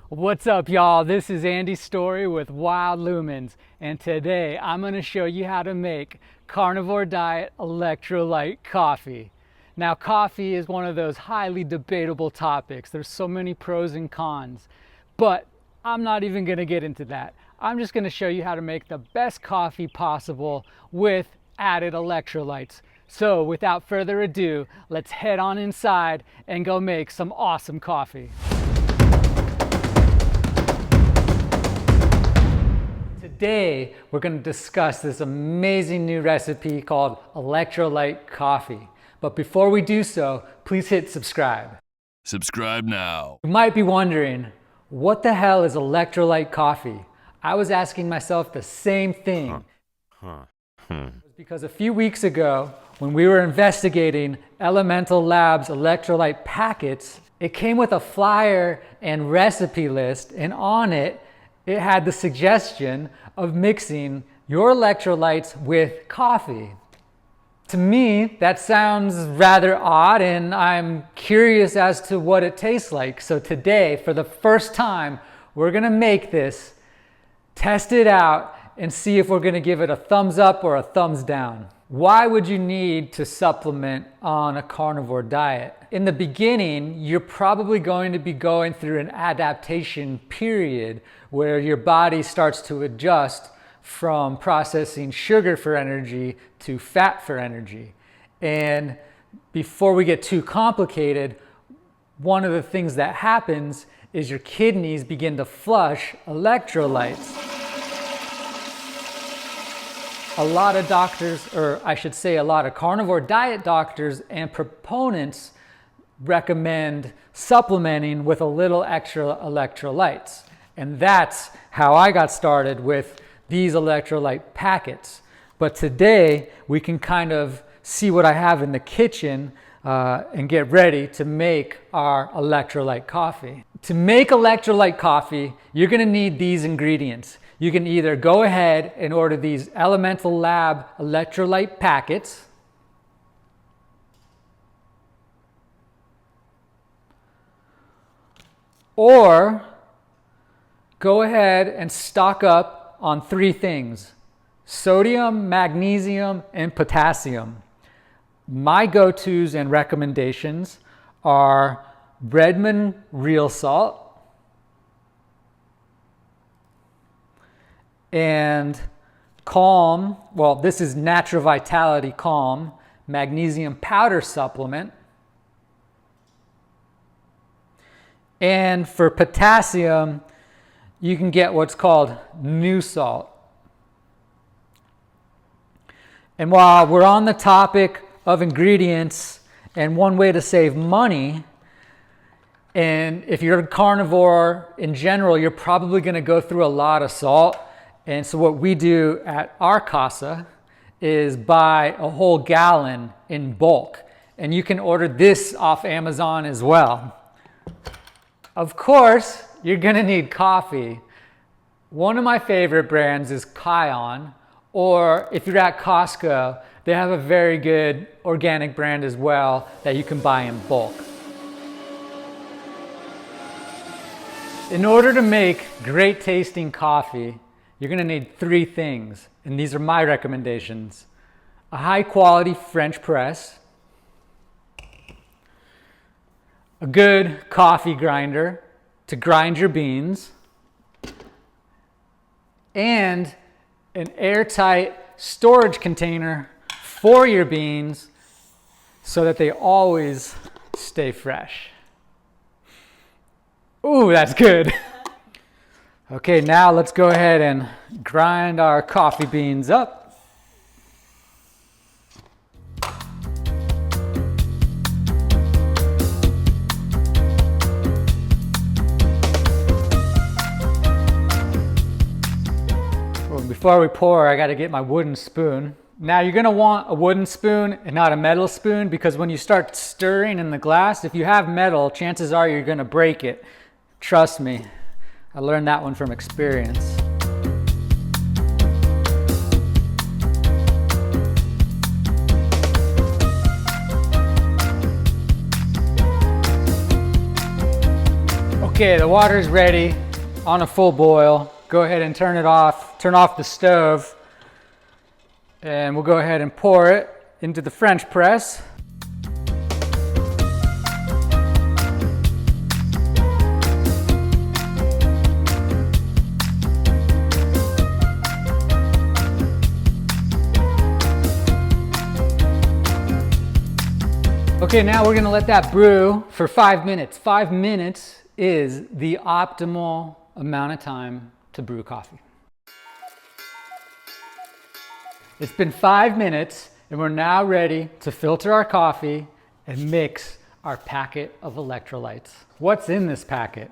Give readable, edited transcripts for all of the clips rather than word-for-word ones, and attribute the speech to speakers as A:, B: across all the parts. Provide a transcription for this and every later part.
A: What's up, y'all? This is Andy Story with Wild Lumens, and today I'm going to show you how to make Carnivore Diet Electrolyte Coffee. Now, coffee is one of those highly debatable topics. There's so many pros and cons, but I'm not even going to get into that. I'm just going to show you how to make the best coffee possible with added electrolytes. So without further ado, let's head on inside and go make some awesome coffee. Today, we're going to discuss this amazing new recipe called Electrolyte Coffee. But before we do so, please hit subscribe.
B: Subscribe now.
A: You might be wondering, what the hell is Electrolyte Coffee? I was asking myself the same thing. Because a few weeks ago, when we were investigating Elemental Labs electrolyte packets, it came with a flyer and recipe list, and on it, it had the suggestion of mixing your electrolytes with coffee. To me, that sounds rather odd, and I'm curious as to what it tastes like. So today, for the first time, we're gonna make this, test it out, and see if we're gonna give it a thumbs up or a thumbs down. Why would you need to supplement on a carnivore diet? In the beginning, you're probably going to be going through an adaptation period where your body starts to adjust from processing sugar for energy to fat for energy. And before we get too complicated, one of the things that happens is your kidneys begin to flush electrolytes. A lot of doctors, or I should say a lot of carnivore diet doctors and proponents recommend supplementing with a little extra electrolytes. And that's how I got started with these electrolyte packets. But today we can kind of see what I have in the kitchen and get ready to make our electrolyte coffee. To make electrolyte coffee, you're gonna need these ingredients. You can either go ahead and order these Elemental Lab electrolyte packets, or go ahead and stock up on three things: sodium, magnesium, and potassium. My go-tos and recommendations are Redmond Real Salt and Calm, well, this is Natural Vitality Calm magnesium powder supplement. And for potassium, you can get what's called New Salt. And while we're on the topic of ingredients and one way to save money, and if you're a carnivore in general, you're probably going to go through a lot of salt. And so what we do at our casa is buy a whole gallon in bulk. And you can order this off Amazon as well. Of course, you're gonna need coffee. One of my favorite brands is Kion, or if you're at Costco, they have a very good organic brand as well that you can buy in bulk. In order to make great tasting coffee, you're gonna need three things, and these are my recommendations: a high quality French press, a good coffee grinder to grind your beans, and an airtight storage container for your beans so that they always stay fresh. Ooh, that's good. Okay, now let's go ahead and grind our coffee beans up. Well, before we pour, I got to get my wooden spoon. Now you're going to want a wooden spoon and not a metal spoon, because when you start stirring in the glass, if you have metal, chances are you're going to break it. Trust me. I learned that one from experience. Okay, the water's ready on a full boil. Go ahead and turn off the stove, and we'll go ahead and pour it into the French press. Okay, now we're gonna let that brew for 5 minutes. 5 minutes is the optimal amount of time to brew coffee. It's been 5 minutes and we're now ready to filter our coffee and mix our packet of electrolytes. What's in this packet?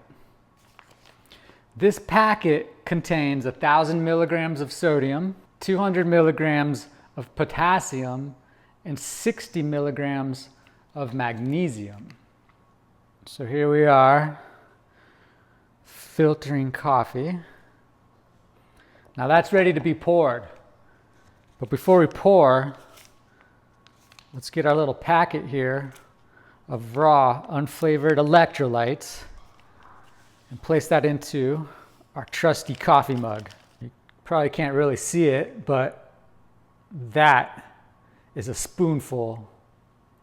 A: This packet contains 1,000 milligrams of sodium, 200 milligrams of potassium, and 60 milligrams of magnesium. So here we are, filtering coffee. Now that's ready to be poured. But before we pour, let's get our little packet here of raw, unflavored electrolytes and place that into our trusty coffee mug. You probably can't really see it, but that is a spoonful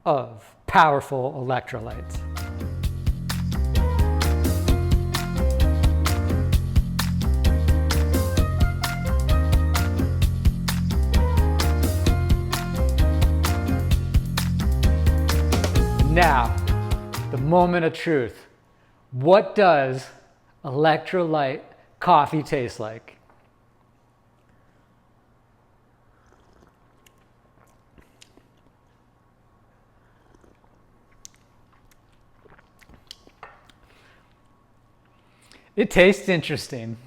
A: of powerful electrolytes. Now, the moment of truth. What does electrolyte coffee taste like? It tastes interesting.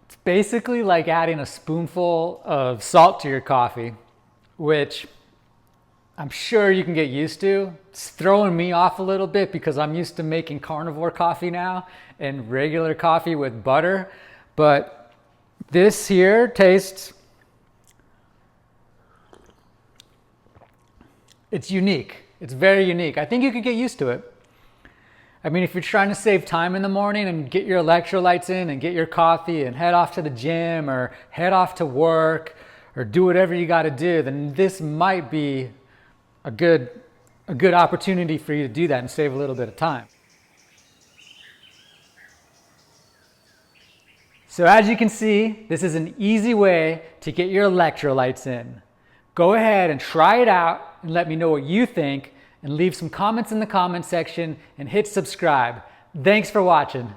A: It's basically like adding a spoonful of salt to your coffee, which I'm sure you can get used to. It's throwing me off a little bit because I'm used to making carnivore coffee now and regular coffee with butter. But this here tastes, it's unique. It's very unique. I think you could get used to it. I mean, if you're trying to save time in the morning and get your electrolytes in and get your coffee and head off to the gym or head off to work or do whatever you got to do, then this might be a good opportunity for you to do that and save a little bit of time. So as you can see, this is an easy way to get your electrolytes in. Go ahead and try it out and let me know what you think, and leave some comments in the comment section and hit subscribe. Thanks for watching.